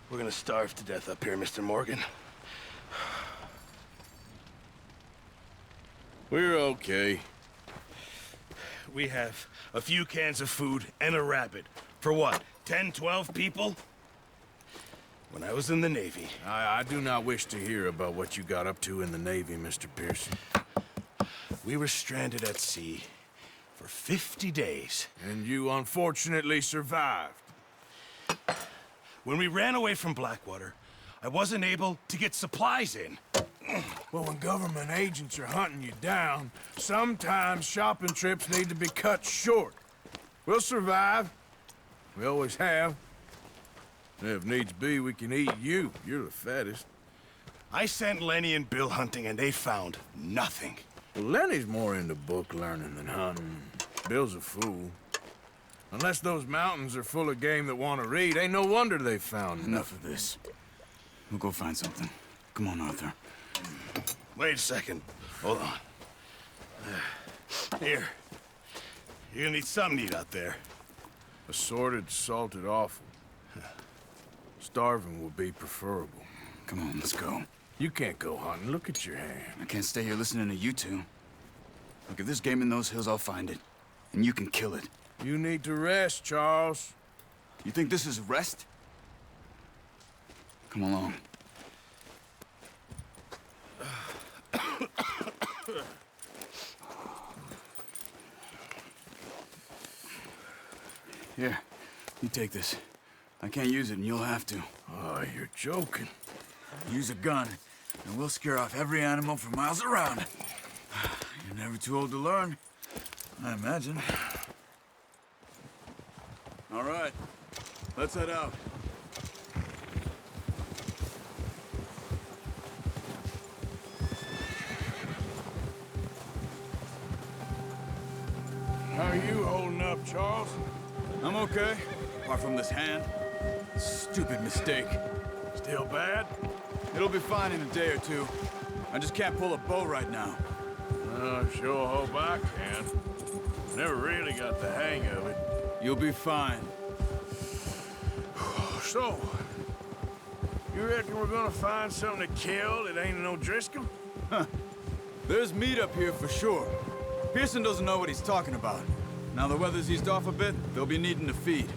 We're gonna starve to death up here, Mr. Morgan. We're okay. We have a few cans of food and a rabbit. For what, 10, 12 people? When I was in the Navy... I do not wish to hear about what you got up to in the Navy, Mr. Pearson. We were stranded at sea for 50 days. And you unfortunately survived. When we ran away from Blackwater, I wasn't able to get supplies in. Well, when government agents are hunting you down, sometimes shopping trips need to be cut short. We'll survive. We always have. If needs be, we can eat you. You're the fattest. I sent Lenny and Bill hunting, and they found nothing. Well, Lenny's more into book learning than hunting. Bill's a fool. Unless those mountains are full of game that want to read, ain't no wonder they found Enough of this. We'll go find something. Come on, Arthur. Wait a second. Hold on. Here. You're gonna need something to eat out there. Assorted, salted offal. Starving will be preferable. Come on, let's go. You can't go hunting. Look at your hand. I can't stay here listening to you two. Look, if there's game in those hills, I'll find it. And you can kill it. You need to rest, Charles. You think this is rest? Come along. Here, you take this. I can't use it, and you'll have to. Oh, you're joking. Use a gun, and we'll scare off every animal for miles around. You're never too old to learn, I imagine. All right, let's head out. How are you holding up, Charles? I'm okay, apart from this hand. Stupid mistake. Still bad? It'll be fine in a day or two. I just can't pull a bow right now. I sure hope I can. Never really got the hang of it. You'll be fine. So, you reckon we're gonna find something to kill that ain't no Driscoll? There's meat up here for sure. Pearson doesn't know what he's talking about. Now the weather's eased off a bit, they'll be needing to feed.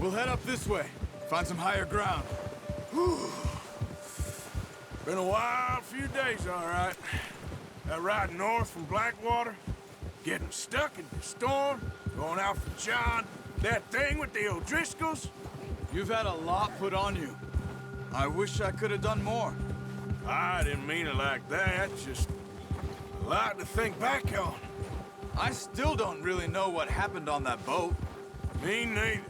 We'll head up this way, find some higher ground. Been a wild few days, all right. That ride north from Blackwater, getting stuck in the storm, going out for John, that thing with the O'Driscolls. You've had a lot put on you. I wish I could have done more. I didn't mean it like that, just a lot to think back on. I still don't really know what happened on that boat. Me neither.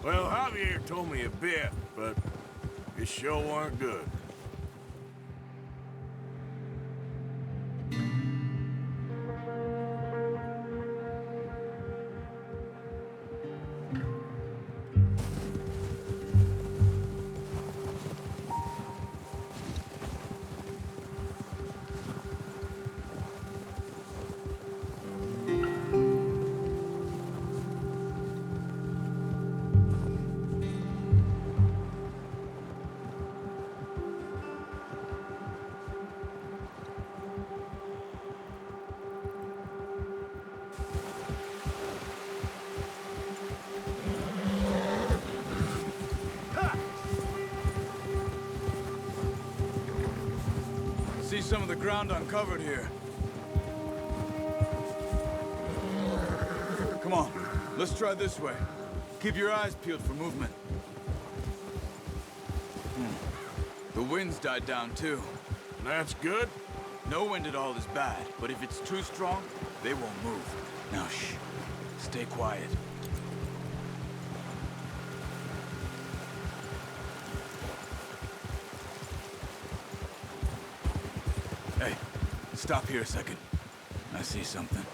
Well, Javier told me a bit, but it sure weren't good. See some of the ground uncovered here. Come on, let's try this way. Keep your eyes peeled for movement. The wind's died down too. That's good. No wind at all is bad, but if it's too strong, they won't move. Now shh, stay quiet. Hey, stop here a second. I see something.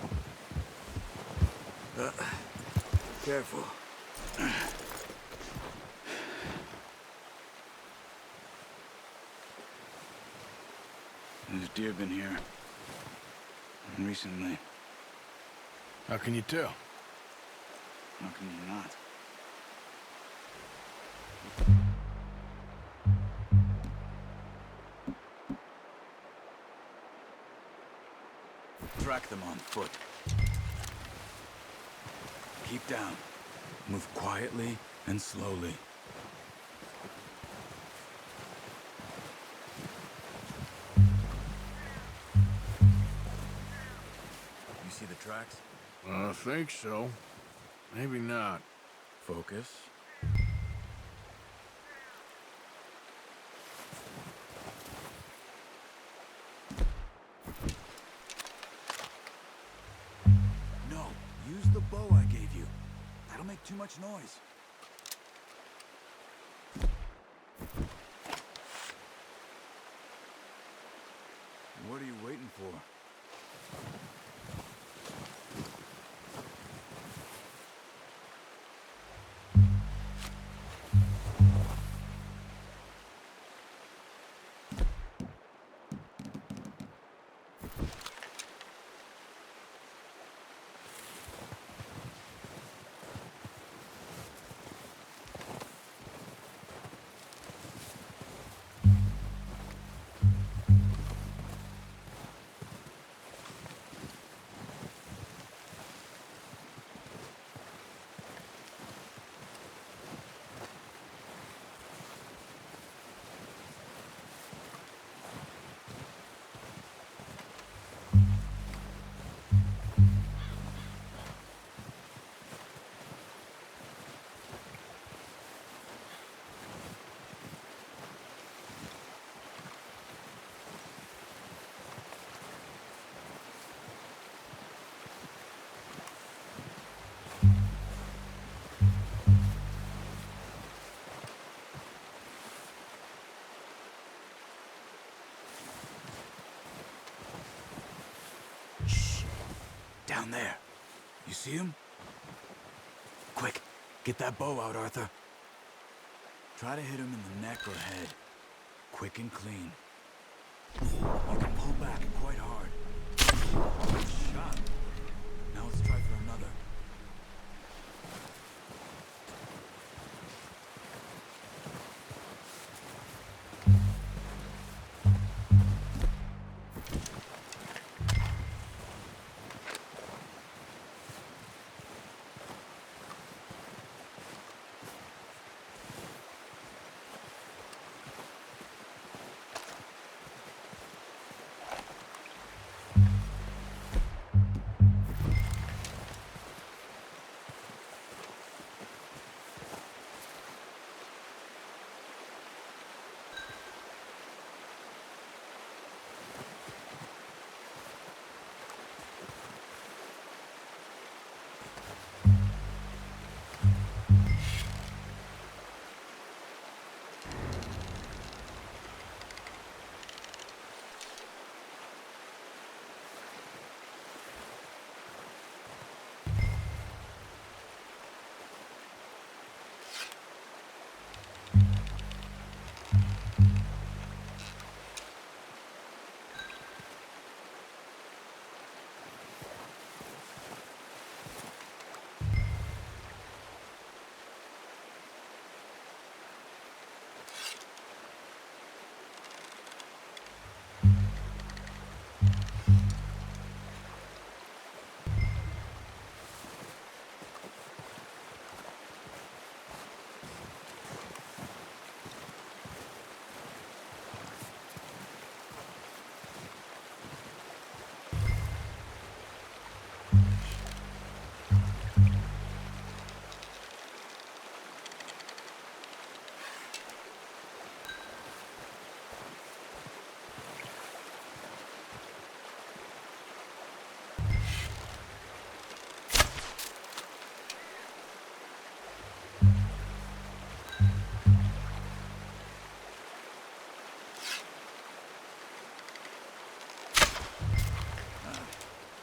Careful. There's deer been here. Recently. How can you tell? How can you not? track them on foot. Keep down. Move quietly and slowly. You see the tracks? I think so. Maybe not. Focus. No, use the bow I gave you. That'll make too much noise. What are you waiting for? Down there. You see him? Quick, get that bow out, Arthur. Try to hit him in the neck or head. Quick and clean. You can pull back quite hard. Good shot. Now let's try for another.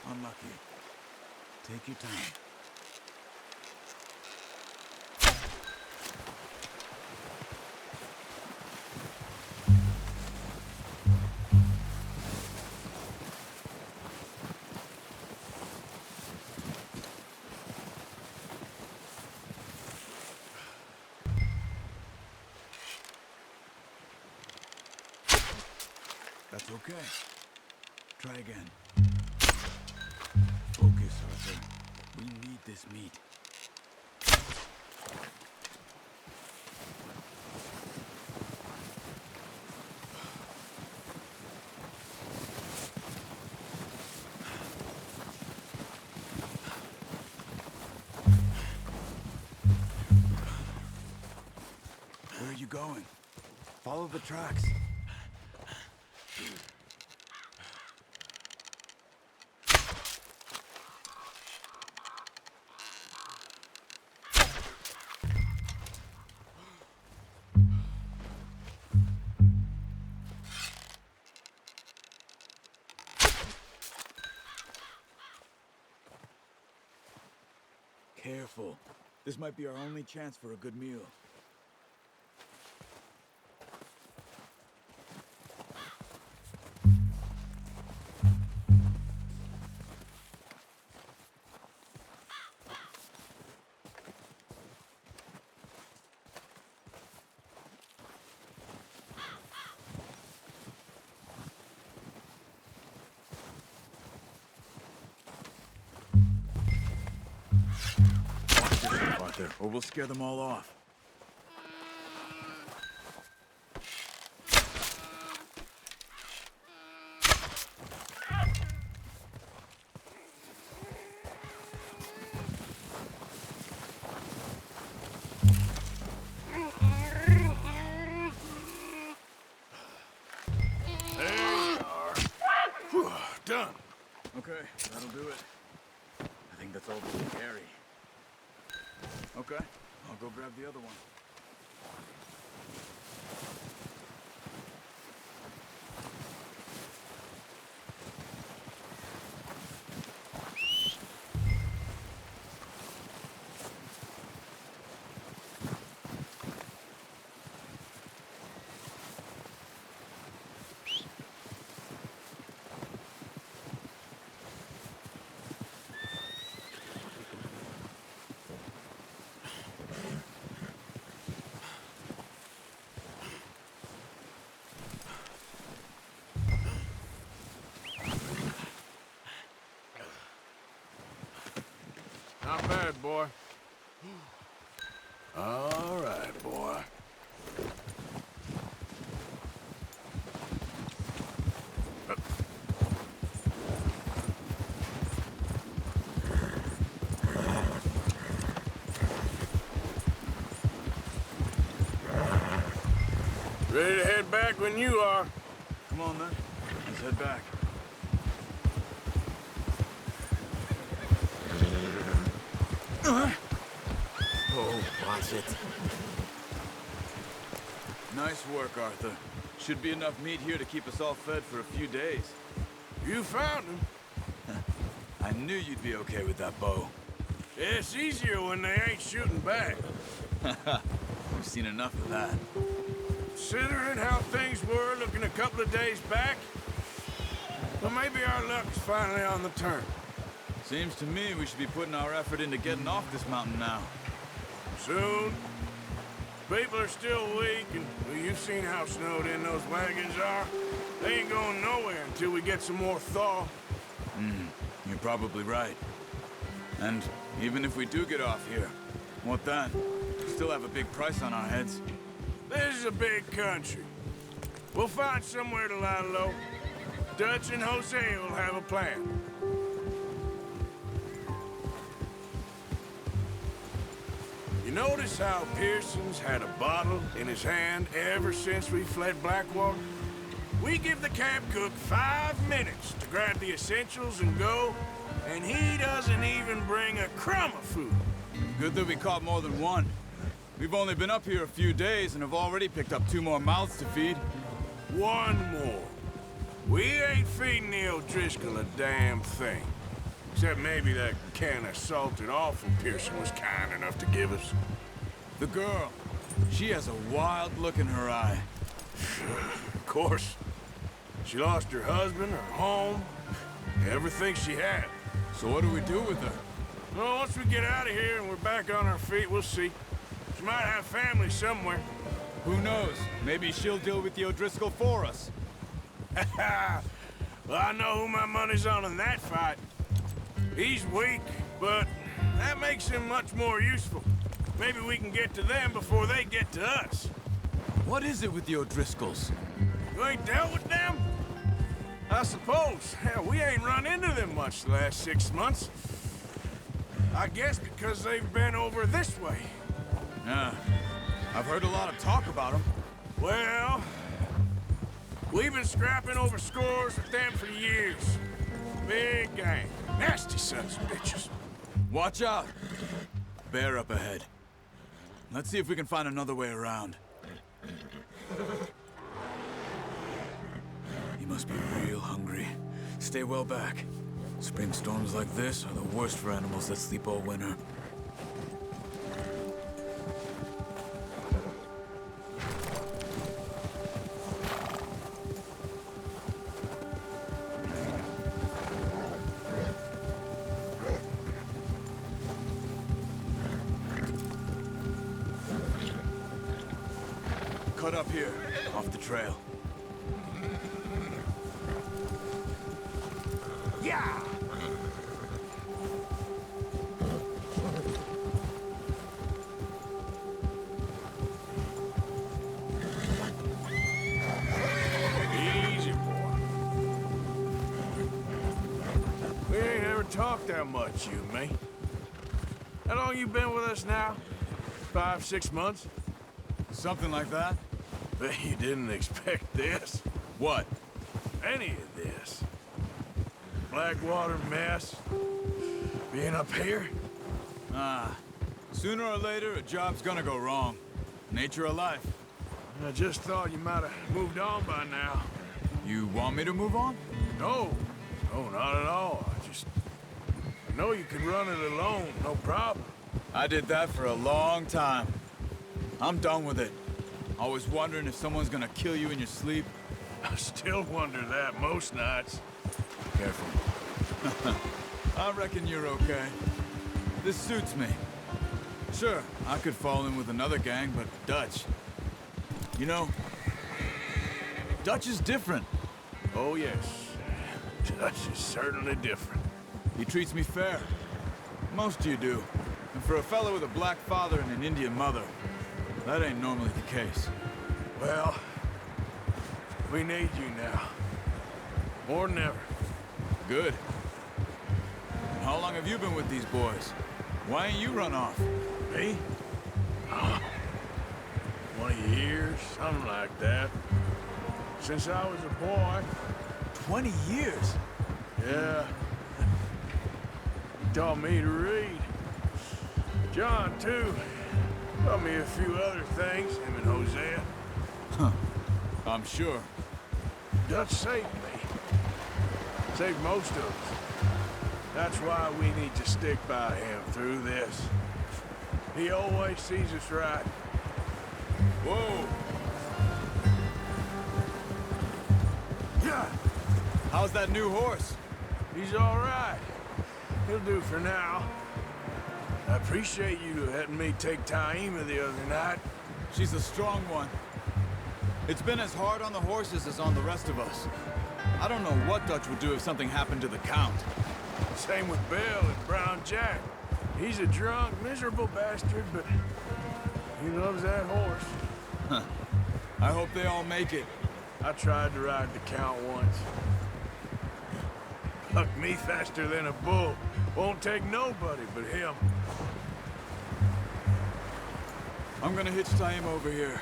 Unlucky. Take your time. That's okay. Try again. Focus, Arthur. We need this meat. Where are you going? Follow the tracks. Careful. This might be our only chance for a good meal. Arthur, or we'll scare them all off. There you are. Whew, done. Okay, that'll do it. I think that's all we can carry. Okay, I'll go grab the other one. Not bad, boy. All right, boy. Ready to head back when you are. Come on then, let's head back. Oh, watch it. Nice work, Arthur. Should be enough meat here to keep us all fed for a few days. You found him. I knew you'd be okay with that bow. It's easier when they ain't shooting back. We've seen enough of that. Considering how things were looking a couple of days back, well, maybe our luck's finally on the turn. Seems to me we should be putting our effort into getting off this mountain now. Soon. People are still weak, and well, you've seen how snowed in those wagons are. They ain't going nowhere until we get some more thaw. You're probably right. And even if we do get off here, what then? We still have a big price on our heads. This is a big country. We'll find somewhere to lie low. Dutch and Jose will have a plan. You notice how Pearson's had a bottle in his hand ever since we fled Blackwater? We give the camp cook 5 minutes to grab the essentials and go, and he doesn't even bring a crumb of food. Good that we caught more than one. We've only been up here a few days and have already picked up 2 more mouths to feed. One more. We ain't feeding the O'Driscoll a damn thing. Except maybe that can of salted offal Pearson was kind enough to give us. The girl, she has a wild look in her eye. Of course. She lost her husband, her home, everything she had. So what do we do with her? Well, once we get out of here and we're back on our feet, we'll see. She might have family somewhere. Who knows? Maybe she'll deal with the O'Driscoll for us. Well, I know who my money's on in that fight. He's weak, but that makes him much more useful. Maybe we can get to them before they get to us. What is it with the O'Driscolls? You ain't dealt with them? I suppose. Hell, we ain't run into them much the last 6 months. I guess because they've been over this way. Yeah, I've heard a lot of talk about them. Well, we've been scrapping over scores with them for years. Big gang. Nasty sons of bitches. Watch out! Bear up ahead. Let's see if we can find another way around. He must be real hungry. Stay well back. Spring storms like this are the worst for animals that sleep all winter. Cut up here, off the trail. Yeah! Easy, boy. We ain't ever talked that much, you and me. How long you been with us now? 5, 6 months? Something like that? Bet you didn't expect this. What? Any of this. Blackwater mess. Being up here? Sooner or later, a job's gonna go wrong. Nature of life. I just thought you might have moved on by now. You want me to move on? No. No, not at all. I know you can run it alone, no problem. I did that for a long time. I'm done with it. Always wondering if someone's gonna kill you in your sleep. I still wonder that most nights. Careful. I reckon you're okay. This suits me. Sure, I could fall in with another gang, but Dutch... You know, Dutch is different. Oh, yes. Dutch is certainly different. He treats me fair. Most of you do. And for a fellow with a black father and an Indian mother, that ain't normally the case. Well, we need you now. More than ever. Good. And how long have you been with these boys? Why ain't you run off? Me? 20 years, something like that. Since I was a boy. 20 years? Yeah. He taught me to read. John, too. Taught me a few other things, him and Hosea. I'm sure. Dutch saved me. Saved most of us. That's why we need to stick by him through this. He always sees us right. Whoa! Yeah, How's that new horse? he's all right. He'll do for now. I appreciate you letting me take Taima the other night. She's a strong one. It's been as hard on the horses as on the rest of us. I don't know what Dutch would do if something happened to the Count. Same with Bill and Brown Jack. He's a drunk, miserable bastard, but he loves that horse. I hope they all make it. I tried to ride the Count once. Hucked me faster than a bull. Won't take nobody but him. I'm gonna hitch Taima over here.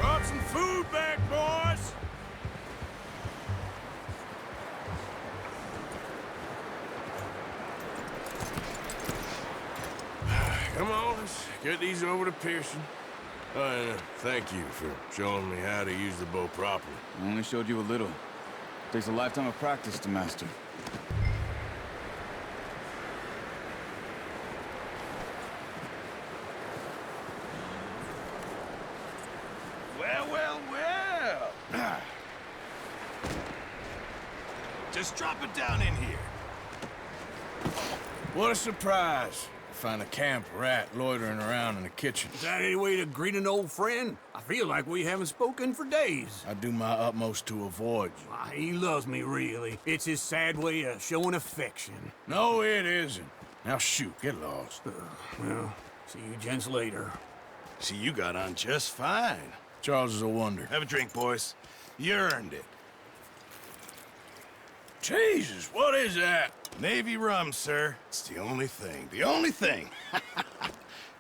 Brought some food back, boys! Come on, let's get these over to Pearson. Thank you for showing me how to use the bow properly. I only showed you a little. Takes a lifetime of practice to master. Well, well, well. Just drop it down in here. What a surprise. Find a camp rat loitering around in the kitchen. Is that any way to greet an old friend? I feel like we haven't spoken for days. I do my utmost to avoid you. Why, he loves me, really. It's his sad way of showing affection. No, it isn't. Now shoot, get lost. Well, see you gents later. See, you got on just fine. Charles is a wonder. Have a drink, boys. You earned it. Jesus, what is that? Navy rum, sir. It's the only thing. The only thing.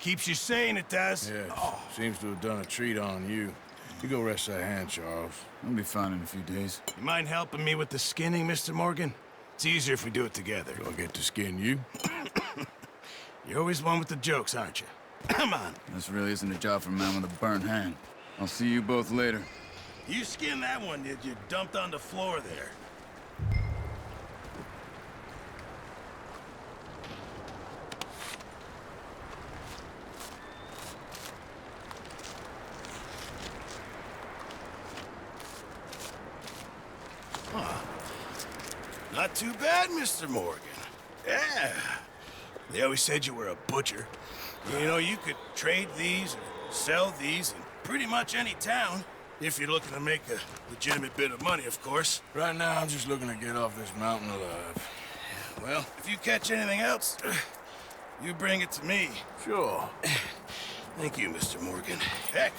Keeps you sane, it does. Yes, seems to have done a treat on you. You go rest that hand, Charles. I'll be fine in a few days. You mind helping me with the skinning, Mr. Morgan? It's easier if we do it together. Do I get to skin you? You're always one with the jokes, aren't you? Come on. This really isn't a job for a man with a burnt hand. I'll see you both later. You skinned that one, did you? Dumped on the floor there. Not too bad, Mr. Morgan. Yeah. They always said you were a butcher. You know, you could trade these or sell these in pretty much any town. If you're looking to make a legitimate bit of money, of course. Right now, I'm just looking to get off this mountain alive. Well, if you catch anything else, you bring it to me. Sure. Thank you, Mr. Morgan. Heck,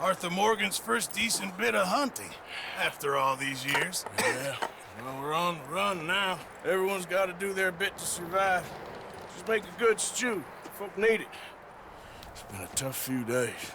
Arthur Morgan's first decent bit of hunting after all these years. Yeah. Well, we're on the run now. Everyone's got to do their bit to survive. Just make a good stew. Folk need it. It's been a tough few days.